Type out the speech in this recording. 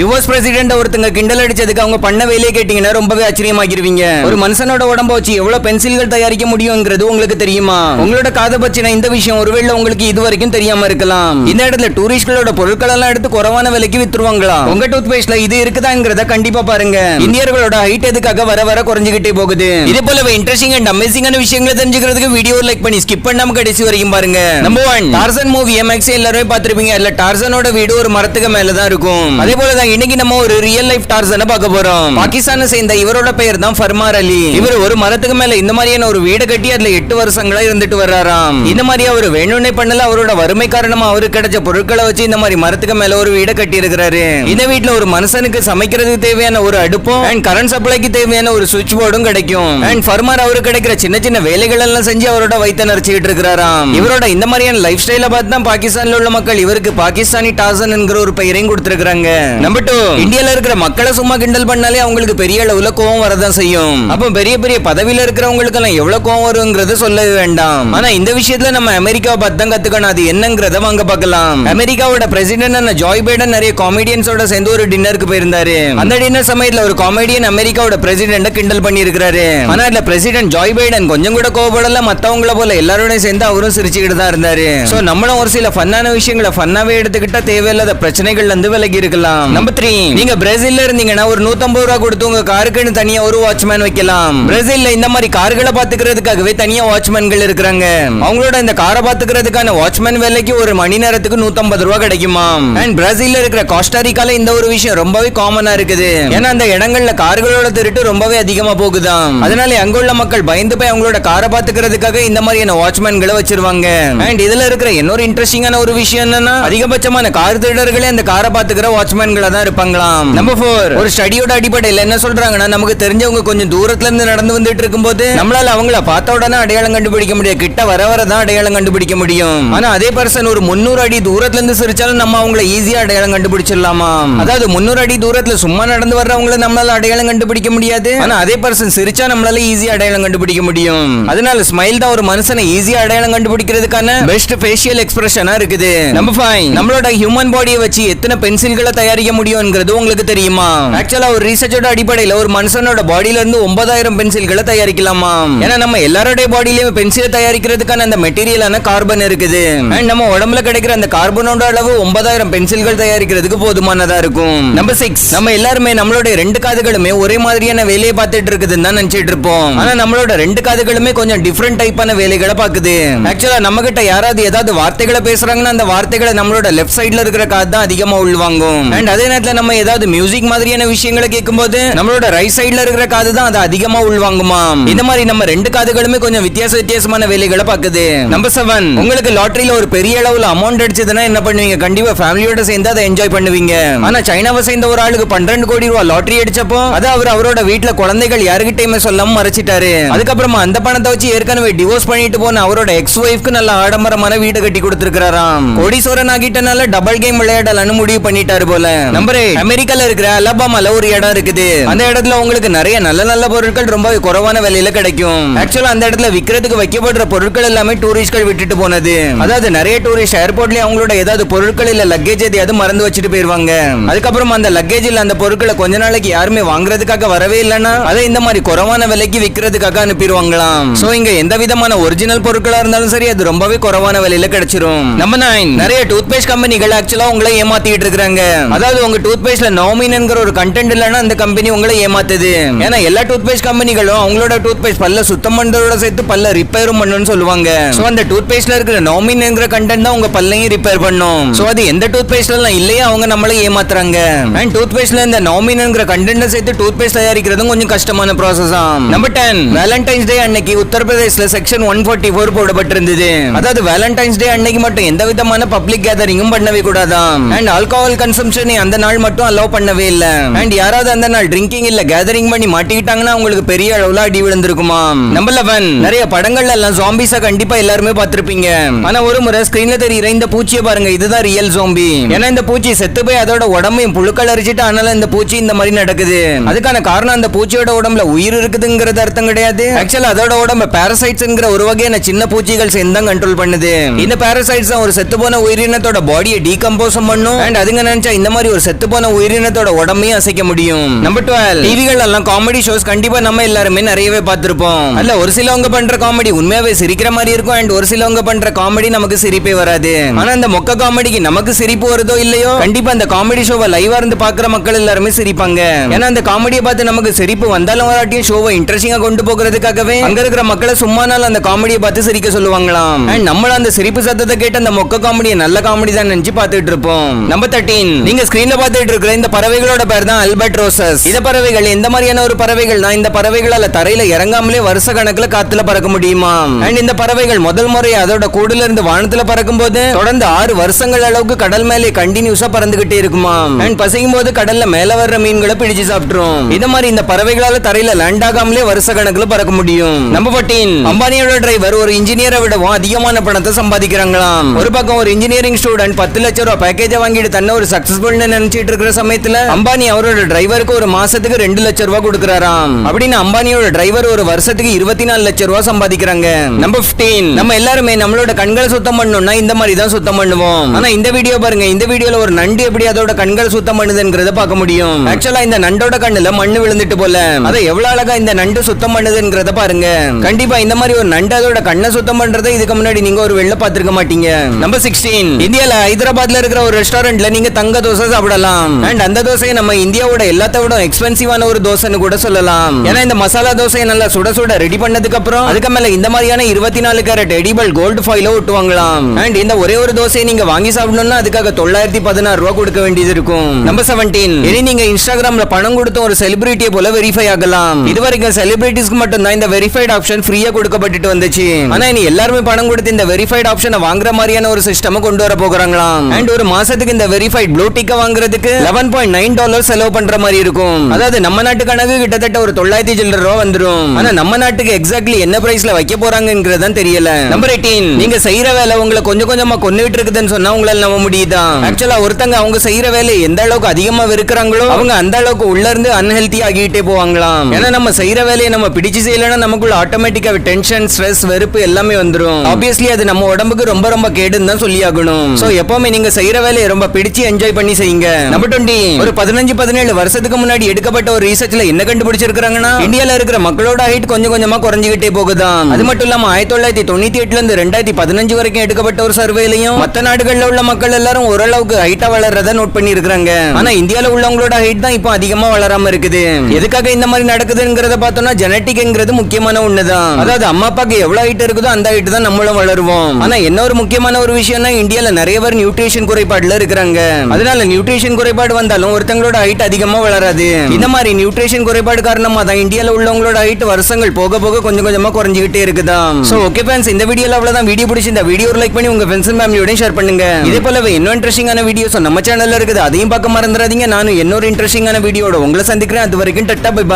US president ஒருத்தங்க கிண்டல் அடிச்சதுக்கு அவங்க பண்ண வேலையை கேட்டீங்கன்னா ரொம்பவே ஆச்சரியமாகிருவீங்க. ஒரு மனுஷனோட உடம்ப வச்சு எவ்வளவு பென்சில்கள் தயாரிக்க முடியும்ங்கிறது உங்களுக்கு தெரியுமா? உங்களோட காதை பற்றின இந்த விஷயம் ஒருவேளை உங்களுக்கு இது வரைக்கும் தெரியாம இருக்கலாம். இந்த இடத்துல டூரிஸ்ட்களோட பொருட்கள் எல்லாம் எடுத்து குறைவான விலைக்கு வித்துருவாங்களா? உங்க டூத் பேஸ்ட்ல இது இருக்குதாங்கிறத கண்டிப்பா பாருங்க. இந்தியர்களோட ஹைட் எதுக்காக வர வர குறைஞ்சிக்கிட்டே போகுது. இதே போலவே இன்ட்ரெஸ்டிங் அண்ட் அமேசிங்கான விஷயங்களை தெரிஞ்சுக்கிறதுக்கு வீடியோ லைக் பண்ணி ஸ்கிப் பண்ணாம கடைசி வரைக்கும் பாருங்க. நம்பர் 1, டார்சன் மூவி மேக்ஸ் எல்லாருமே பார்த்திருப்பீங்க. அதுல டார்சனோட வீடு ஒரு மரத்துக்கு மேல தான் இருக்கும். அதே போல இன்னைக்கு நம்ம ஒரு ரியல் லைஃப் டார்சனை பார்க்க போறோம். பாகிஸ்தானை சேர்ந்த இவரோட பெயர் தான் ஃபர்மார் அலி. இவர் ஒரு மரத்துக்கு மேல இந்த மாதிரியான ஒரு வீடு கட்டி அதுல 8 வருஷங்களா இருந்துட்டு வர்றாராம். இந்த மாதிரி அவர் வேணும்னே பண்ணல, அவரோட வறுமை காரணமா அவருக்கு கிடைச்ச பொருட்களை வச்சு இந்த மாதிரி மரத்துக்கு மேல ஒரு வீடு கட்டி இருக்கிறாரு. இந்த வீட்டுல ஒரு மனுஷனுக்கு சமைக்கிறதுக்கு தேவையான ஒரு அடுப்பும் அண்ட் கரண்ட் சப்ளைக்கு தேவையான ஒரு சுவிட்ச் போர்டும் கிடைக்கும். அண்ட் ஃபர்மார் அவருக்கு கிடைக்கிற சின்ன சின்ன வேலைகள் எல்லாம் செஞ்சு அவரோட வயித்தை நிறைச்சிட்டு இருக்கிறாராம். இவரோட இந்த மாதிரியான லைஃப் ஸ்டைல பார்த்து தான் பாகிஸ்தான்ல உள்ள மக்கள் இவருக்கு பாகிஸ்தானி டார்சன் என்கிற ஒரு பெயரையும் கொடுத்திருக்காங்க. நம்பர் 2, இந்தியால இருக்கிற மக்களை சும்மா கிண்டல் பண்ணாலே அவங்களுக்கு பெரிய அளவுல கோவம் வரதான் செய்யும். அப்ப பெரிய பெரிய பதவியில இருக்கிறவங்களுக்கு எல்லாம் எவ்வளவு கோவம் வருங்கிறது சொல்லவே வேண்டாம். ஆனா இந்த விஷயத்துல நம்ம அமெரிக்காவை பத்தி தான் கத்துக்கணும். அது என்னங்கறத வாங்க பார்க்கலாம். அமெரிக்காவோட பிரசிடென்ட் ஜாய் பைடன் நிறைய காமெடியன்ஸோட சேர்ந்து ஒரு டின்னருக்கு போயிருந்தாரு. அந்த டின்னர் சமயத்துல ஒரு காமெடியன் அமெரிக்காவோட பிரசிடென்ட் கிண்டல் பண்ணி இருக்காரு. ஆனா அதுல பிரசிடென்ட் ஜாய் பைடன் கொஞ்சம் கூட கோவப்படல. மத்தவங்கள போல எல்லாரோட சேர்ந்து அவரும் சிரிச்சுக்கிட்டு தான் இருந்தாரு. சோ நம்மளும் ஒரு சில ஃபன்னான விஷயங்களை ஃபன்னாவே எடுத்துக்கிட்டா தேவையில்லாத பிரச்சனைகள்ல இருந்து விலகி இருக்கலாம். நம்பர் 3, நீங்க பிரேசில்ல இருந்தீங்கன்னா ஒரு 150 ரூபாய் கொடுத்து உங்க காருக்குன்னு தனியா ஒரு வாட்ச்மேன் வைக்கலாம். பிரேசில்ல இந்த மாதிரி கார்களை பாத்துக்கிறதுக்காகவே தனியா வாட்ச்மேன்கள் இருக்காங்க. அவங்களோட இந்த காரை பாத்துக்கிறதுக்கான வாட்ச்மேன் வேலைக்கு ஒரு மணி நேரத்துக்கு 150 ரூபாய் கிடைக்குமா. அண்ட் பிரேசில்ல இருக்கிற கோஸ்டாரிக்கால இந்த ஒரு விஷயம் ரொம்பவே காமனா இருக்குது. ஏன்னா அந்த இடங்கள்ல கார்களோட திருட்டு ரொம்பவே அதிகமா போகுதாம். அதனால அங்க உள்ள மக்கள் பயந்து போய் அவங்களோட காரை பாத்துக்கிறதுக்காக இந்த மாதிரியான வாட்ச்மேன்களை வச்சிருவாங்க. அண்ட் இதுல இருக்கிற இன்னொரு இன்ட்ரெஸ்டிங்கான ஒரு விஷயம் என்னன்னா அதிகபட்சமான கார் திருடர்களே அந்த காரை பாத்துக்கிற வாட்ச்மேன்களா தான் இருப்பாங்களாம். நம்பர் 4, ஒரு ஸ்டடியோட அடிப்படையில் என்ன சொல்றாங்கன்னா நமக்கு தெரிஞ்சவங்க கொஞ்சம் தூரத்துல இருந்து நடந்து வந்துட்டு இருக்கும்போது நம்மளால அவங்கள பார்த்த உடனே அடையாளம் கண்டுபிடிக்க முடியாது. கிட்ட வர வரதான் அடையாளம் கண்டுபிடிக்க முடியும். ஆனா அதே பர்சன் ஒரு 300 அடி தூரத்துல இருந்து சிரிச்சாலும் நம்ம அவங்கள ஈஸியா அடையாளம் கண்டுபிடிச்சிடலாமா. அதாவது 300 அடி தூரத்துல சும்மா நடந்து வர்றவங்கள நம்மளால அடையாளம் கண்டுபிடிக்க முடியாது. ஆனா அதே பர்சன் சிரிச்சா நம்மளால ஈஸியா அடையாளம் கண்டுபிடிக்க முடியும். அதனால ஸ்மைல் தான் ஒரு மனுஷனை ஈஸியா அடையாளம் கண்டுபிடிக்கிறதுக்கான பெஸ்ட் ஃபேஷியல் எக்ஸ்பிரஷனா இருக்குது. நம்பர் 5, நம்மளோட ஹியூமன் பாடியை வச்சு எத்தனை பென்சில்களை தயாரிக்க முடியும்ங்கிறது உங்களுக்கு தெரியுமா? ஆக்சுவலா ஒரு ரிசர்ச்சோட அடிப்படையில் ஒரு மனுஷனோட பாடியில இருந்து 9000 பென்சில்களை தயாரிக்கலாமா. ஏன்னா நம்ம எல்லாரோட பாடியிலயும் பென்சில் தயாரிக்கிறதுக்கான அந்த மெட்டீரியலான கார்பன் இருக்குது. அண்ட் நம்ம உடம்புல கிடைக்கிற அந்த கார்பனோட அளவு 9000 பென்சில்கள் தயாரிக்கிறதுக்கு போதுமானதா இருக்கும். நம்பர் 6, நம்ம எல்லாருமே நம்மளோட 2 காதுகளுமே ஒரே மாதிரியான வேலையை பார்த்துட்டு இருக்குதுன்னு தான் நினைச்சிட்டு இருப்போம். ஆனா நம்மளோட 2 காதுகளுமே கொஞ்சம் டிஃபரெண்ட் டைப்பான வேலைகளை பாக்குது. ஆக்சுவலா நம்ம கிட்ட யாராவது ஏதாவது வார்த்தைகளை பேசுறாங்கன்னா அந்த வார்த்தைகளை நம்மளோட லெஃப்ட் சைடுல இருக்கிற காது தான் அதிகமா உள்வாங்கும். அண்ட் அதே நேரத்துல நம்ம ஏதாவது மியூசிக் மாதிரியான விஷயங்களை கேட்கும்போது நம்மளோட ரைட் சைடுல இருக்கிற காது தான் அது அதிகமா உள்வாங்குமா. இந்த மாதிரி நம்ம 2 காதுகளுமே கொஞ்சம் வித்தியாசமான வேலைகளை பாக்குது. நம்பர் 7, உங்களுக்கு லாட்டரியில ஒரு பெரிய அளவுல அமௌண்ட் அடிச்சதுன்னா என்ன பண்ணுவீங்க? கண்டிப்பா ஃபேமிலியோட சேர்ந்து அதை என்ஜாய் பண்ணுவீங்க. ஆனா சைனாவை சேர்ந்த ஒரு ஆளுக்கு 12 கோடி ரூபாய் லாட்டரி அடிச்சப்போ அது அவரோட வீட்டுல குழந்தைகள் யாருகிட்டயுமே சொல்லாம மறைச்சிட்டாரு. அதுக்கப்புறமா அந்த பணத்தை வச்சு ஏற்கனவே டிவோர்ஸ் பண்ணிட்டு போன அவரோட எக்ஸ் ஒய்ஃப்க்கு நல்ல ஆடம்பரமான வீடு கட்டி கொடுத்திருக்காராம். கோடீஸ்வரன் ஆகிட்டனால டபுள் கேம் விளையாடலாம்னு முடிவு பண்ணிட்டாரு போல. நம்பர் 8, அமெரிக்கால இருக்கிற அலபாமால ஒரு இடம் இருக்குது. அந்த இடத்துல உங்களுக்கு நிறைய நல்ல நல்ல பொருட்கள் ரொம்ப குறைவான விலையில கிடைக்கும். ஆக்சுவலா அந்த இடத்துல விக்கிறதுக்கு வைக்கப்படுற பொருட்கள் எல்லாமே டூரிஸ்ட்கள் விட்டுட்டு போனது. அதாவது நிறைய டூரிஸ்ட் ஏர்போர்ட்லயே அவங்களோட ஏதாவது பொருட்கள் இல்ல லக்கேஜ் எதையாவது மறந்து வச்சுட்டு போயிருவாங்க. அதுக்கப்புறம் அந்த லக்கேஜ் இல்ல அந்த பொருட்களை கொஞ்ச நாளைக்கு யாருமே வாங்குறதுக்காக வரவே இல்லைன்னா அதை இந்த மாதிரி குறைவான விலைக்கு விக்கிறதுக்காக அனுப்பிடுவாங்களாம். சோ இங்க எந்த விதமான ஒரிஜினல் பொருட்களா இருந்தாலும் சரி அது ரொம்பவே குறைவான விலையில கிடைச்சிரும். நம்பர் 9, நிறைய டூத் பேஸ்ட் கம்பெனிகள் ஆக்சுவலா உங்களை ஏமாத்திட்டு இருக்காங்க. அதாவது உங்க டூத் பேஸ்ட்ல நோமின் என்கிற ஒரு கண்டென்ட் இல்லனா அந்த கம்பெனி உங்களை ஏமாத்துது. ஏன்னா எல்லா டூத் பேஸ்ட் கம்பெனிகளும் அவங்களோட டூத் பேஸ்ட் பல்ல சுத்தம் பண்றதோட சேர்த்து பல்ல ரிப்பேரும் பண்ணணும்னு சொல்லுவாங்க. சோ அந்த டூத் பேஸ்ட்ல இருக்கிற நோமின் என்கிற கண்டென்ட் தான் உங்க பல்லையும் ரிப்பேர் பண்ணும். சோ அது எந்த டூத் பேஸ்ட்ல எல்லாம் இல்லையே அவங்க நம்மளை ஏமாத்துறாங்க. அண்ட் டூத் பேஸ்ட்ல இந்த நோமின் என்கிற கண்டென்ட் சேர்த்து டூத் பேஸ்ட் தயாரிக்கிறதும் கொஞ்சம் கஷ்டமான ப்ராசஸ் ஆம். நம்பர் 10, வேலண்டைன்ஸ் டே அன்னைக்கு உத்தரப்பிரதேசல செக்ஷன் 144 போடப்பட்டிருந்தது. அதாவது வேலண்டைன்ஸ் டே அன்னைக்கு மட்டும் எந்த விதமான பப்ளிக் கேதரிங்கும் பண்ணவே கூடாதாம். அண்ட் ஆல்கஹால் கன்சம்ஷன் அந்த நாள் மட்டும் அலோவ் பண்ணவே இல்ல. அண்ட் யாராவது அந்த நாள் ட்ரிங்கிங் இல்ல கேதரிங் பண்ணி மாட்டிக்கிட்டாங்கன்னா உங்களுக்கு பெரிய அளவுல அடி விழுந்திருக்குமா. நம்பர் 11, நிறைய படங்கள்ல எல்லாம் ஜாம்பிஸ கண்டிப்பா எல்லாருமே பார்த்திருப்பீங்க. ஆனா ஒரு முறை ஸ்கிரீன்ல தெரியுற இந்த பூச்சியை பாருங்க, இதுதான் ரியல் ஜாம்பி. ஏன்னா இந்த பூச்சி செத்து போய் அதோட உடம்பையும் புழுக்கள் அரிச்சிட்டு அதனால இந்த பூச்சி இந்த மாதிரி நடக்குது. அதுக்கான காரணம் அந்த பூச்சியோட உடம்புல உயிர் இருக்குதுங்கிறது அர்த்தம் கிடையாது. ஆக்சுவலா அதோட உடம்ப பாரசைட்ஸ்ங்கிற ஒரு வகையான சின்ன பூச்சிகள் சேர்ந்து கண்ட்ரோல் பண்ணுது. இந்த பாரசைட்ஸ் தான் ஒரு செத்து போன உயிரினத்தோட பாடியை டீகம்போஸ் பண்ணும். அண்ட் அதுங்க நினைச்சா இந்த மாதிரி ஒரு செத்து போன உயிரினத்தோட உடம்பையும் அசைக்க முடியும். நம்பர் 12, டிவிகள் எல்லாம் காமெடி ஷோஸ் கண்டிப்பா நம்ம எல்லாருமே நிறையவே பார்த்திருப்போம். அல்ல ஒரு சிலவங்க பண்ற காமெடி உண்மையாவே சிரிக்கிற மாதிரி இருக்கும், அண்ட் ஒரு சிலவங்க பண்ற காமெடி நமக்கு சிரிப்பே வராது. ஆனா அந்த மொக்க காமெடிக்கு நமக்கு சிரிப்பு வருதோ இல்லையோ, கண்டிப்பா அந்த காமெடி ஷோவை லைவா இருந்து பாக்குற மக்கள் எல்லாருமே சிரிப்பாங்க. ஏன்னா அந்த காமெடியை பார்த்து நமக்கு சிரிப்பு வந்தாலும் வராட்டியும் ஷோவை இன்ட்ரெஸ்டிங்கா கொண்டு போகிறதுக்காகவே அங்க இருக்கிற மக்களை சும்மானாலும் அந்த காமெடியை பார்த்து சிரிக்க சொல்லுவாங்களாம். அண்ட் நம்மள அந்த சிரிப்பு சத்தத்தை கேட்டு அந்த மொக்க காமெடியை நல்ல காமெடி தான் நினைச்சு பார்த்துட்டு இருப்போம். நம்பர் 13, நீங்க ஸ்கிரீன்ல பார்த்துட்டு இருக்கிற இந்த பறவைகளோட பேர் தான் அல்பட்ரோசஸ். இந்த பறவைகள் எந்த மாதிரியான ஒரு பறவைகள் தான், இந்த பறவைகளால தரையில இறங்காமலே வருஷ கணக்குல காத்துல பறக்க முடியுமா. அண்ட் இந்த பறவைகள் முதல் முறை அதோட கூடுல இருந்து வானத்துல பறக்கும் போது தொடர்ந்து 6 வருஷங்கள் அளவுக்கு கடல் மேலே கண்டினியூஸா பறந்துகிட்டே இருக்குமா. அண்ட் பசிக்கும் போது கடல்ல மேல வர்ற மீன்களை பிடிச்சு சாப்பிட்டுரும். இந்த மாதிரி இந்த பறவைகளால தரையில லேண்ட் ஆகாமலே வருஷ கணக்குல பறக்க முடியும். நம்பர் 14, அம்பானியோட டிரைவர் ஒரு இன்ஜினியரை விடவும் அதிகமான பணத்தை சம்பாதிக்கிறாங்களாம். ஒரு பக்கம் ஒரு இன்ஜினியரிங் ஸ்டூடெண்ட் 10 லட்சம் ரூபாய் பேக்கேஜ் வாங்கிட்டு தன்னை ஒரு சக்சஸ்ஃபுல் நினைச்சிட்டு இருக்கிற சமயத்துல அம்பானி அவரோட டிரைவருக்கு ஒரு மாசத்துக்கு 2 லட்சம் ரூபாய் கொடுக்கறாராம். அப்படின்னு அம்பானியோட டிரைவர் ஒரு வருஷத்துக்கு 24 லட்சம் ரூபாய் சம்பாதிக்கிறாங்க. நம்பர் 15, நம்ம எல்லாருமே நம்மளோட கண்களை சுத்தம் பண்ணணும்னா இந்த மாதிரி தான் சுத்தம் பண்ணுவோம். ஆனா இந்த வீடியோ பாருங்க, இந்த வீடியோல ஒரு நண்டு எப்படி அதோட கண்களை சுத்தம் பண்ணுதுங்கறத பார்க்க முடியும். ஆக்சுவலா இந்த நண்டோட கண்ணுல மண்ணு விழுந்துட்டு போல, அதை எவ்வளவு அழகா இந்த நண்டு சுத்தம் பண்ணுதுங்கறத பாருங்க. கண்டிப்பா இந்த மாதிரி ஒரு நண்டு அதோட கண்ணை சுத்தம் பண்றதை இதுக்கு முன்னாடி நீங்க ஒரு வெள்ள பாத்துருக்க மாட்டீங்க. நம்பர் 16, இந்தியால ஹைதராபாத்ல இருக்கிற ஒரு ரெஸ்டாரண்ட்ல நீங்க தங்க தோசை சாப்பிடலாம். அண்ட் அந்த தோசையை நம்ம இந்தியாவோட எல்லாத்த விட எக்ஸ்பென்சிவான ஒரு தோசைன்னு கூட சொல்லலாம். ஏன்னா இந்த மசாலா தோசையை நல்லா சுட சுட ரெடி பண்ணதுக்கு அப்புறம் அதுக்கு மேல இந்த மாதிரியான 24 கேரட் எடிபிள் கோல்டு ஃபாயில ஒட்டுவாங்களாம். அண்ட் இந்த ஒரே ஒரு தோசையை நீங்க வாங்கி சாப்பிடணும்னா அதுக்காக 916 ரூபாய் கொடுக்க வேண்டியது இருக்கும். நம்பர் 17, இனி நீங்க இன்ஸ்டாகிராம்ல பணம் கொடுத்து ஒரு செலிபிரிட்டியை போல வெரிஃபை ஆகலாம். இதுவரைக்கும் செலிபிரிட்டிஸ்க்கு மட்டும் தான் இந்த வெரிஃபைட் ஆப்ஷன் ஃப்ரீயா கொடுக்கப்பட்டு வந்துச்சு. ஆனா இனி எல்லாருமே பணம் கொடுத்து இந்த வெரிஃபைட் ஆப்ஷனை வாங்குற மாதிரியான ஒரு சிஸ்டம் கொண்டு வர போகிறாங்களாம். அண்ட் ஒரு மாசத்துக்கு இந்த வெரிஃபைட் ப்ளூ டிக்க வாங்குறதுக்கு $11.9 செலவு பண்ற மாதிரி இருக்கும். அதாவது நம்ம நாட்டு கணக்கு கிட்டத்தட்ட ஒரு 900 சில்லற ரூபாய் வந்துரும். ஆனா நம்ம நாட்டுக்கு எக்ஸாக்ட்லி என்ன பிரைஸ்ல வைக்க போறாங்கங்கறது தெரியல. நம்பர் 18, நீங்க செய்யற வேலை உங்களை கொஞ்சம் கொஞ்சமா கொன்னுட்டு இருக்குதுன்னு சொன்னா உங்களால நம்ப முடியுதா? ஆக்சுவலா ஒருத்தங்க அவங்க செய்யற வேலை எந்த அளவுக்கு அதிகமா வெறுக்கறாங்களோ அவங்க அந்த அளவுக்கு உள்ள இருந்து அன்ஹெல்தி ஆகிட்டே போவாங்களாம். ஏன்னா நம்ம செய்யற வேலையை நம்ம பிடிச்சு செய்யலன்னா நமக்குள்ள ஆட்டோமேட்டிக்கா டென்ஷன், ஸ்ட்ரெஸ், வெறுப்பு எல்லாமே வந்துரும். ஆப்வியஸ்லி அது நம்ம உடம்புக்கு ரொம்ப ரொம்ப கேடுன்னு தான் சொல்லி ஆகணும். சோ எப்பவுமே நீங்க செய்யற வேலையை ரொம்ப பிடிச்சு என்ஜாய் பண்ணி செய்யுங்க. நம்பர் 20, ஒரு 15-17 வருஷத்துக்கு முன்னாடி எடுக்கப்பட்ட ஒரு ரிசர்ச்ல என்ன கண்டுபிடிச்சிருக்காங்கன்னா இந்தியால இருக்கிற மக்களோட ஹைட் கொஞ்சம் கொஞ்சமா குறைஞ்சிக்கிட்டே போகுதாம். அது மட்டும் இல்லாம 1998ல இருந்து 2015 வரைக்கும் எடுக்கப்பட்ட ஒரு சர்வேலையும் மத்த நாடுகள்ல உள்ள மக்கள் எல்லாரும் ஓரளவுக்கு ஹைட்டா வளர்றத நோட் பண்ணி இருக்காங்க. ஆனா இந்தியால உள்ளவங்களோட ஹைட் தான் இப்போ அதிகமா வளராம இருக்குது. எதுக்காக இந்த மாதிரி நடக்குதுங்கறத பார்த்தோம்னா ஜெனடிக்ங்கிறது முக்கியமான ஒண்ணுதான். அதாவது அம்மா அப்பாக்கு எவ்வளவு ஹைட் இருக்குதோ அந்த ஹைட் தான் நம்மளும் வளருவோம். ஆனா என்ன ஒரு முக்கியமான ஒரு விஷயம்னா இந்தியால நிறைய பேர் நியூட்ரிஷன் குறைபாடுல இருக்காங்க. அதனால நியூட்ரிஷன் குறைபாடு வந்தாலும் ஒருத்தங்களோட ஹைட் அதிகமா வளராது. இந்த மாதிரி நியூட்ரிஷன் குறைபாடு காரணமா தான் இந்தியால உள்ளவங்களோட ஹைட் வருஷங்கள் போக போக கொஞ்சம் கொஞ்சமா குறைஞ்சிக்கிட்டே இருக்குதாம். சோ ஓகே फ्रेंड्स, இந்த வீடியோல அவ்வளவுதான். வீடியோ பிடிச்சிருந்தா வீடியோ லைக் பண்ணி உங்க ஃப்ரெண்ட்ஸ் அண்ட் ஃபேமிலியோட ஷேர் பண்ணுங்க. இதே போலவே இன்னும் இன்ட்ரெஸ்டிங்கான வீடியோஸ் நம்ம சேனல்ல இருக்குது, அதையும் பார்க்க மறந்துடாதீங்க. நானும் இன்னொரு இன்ட்ரெஸ்டிங்கான வீடியோட உங்களை சந்திக்கிறேன். அது வரைக்கும் டட்டா பை பை.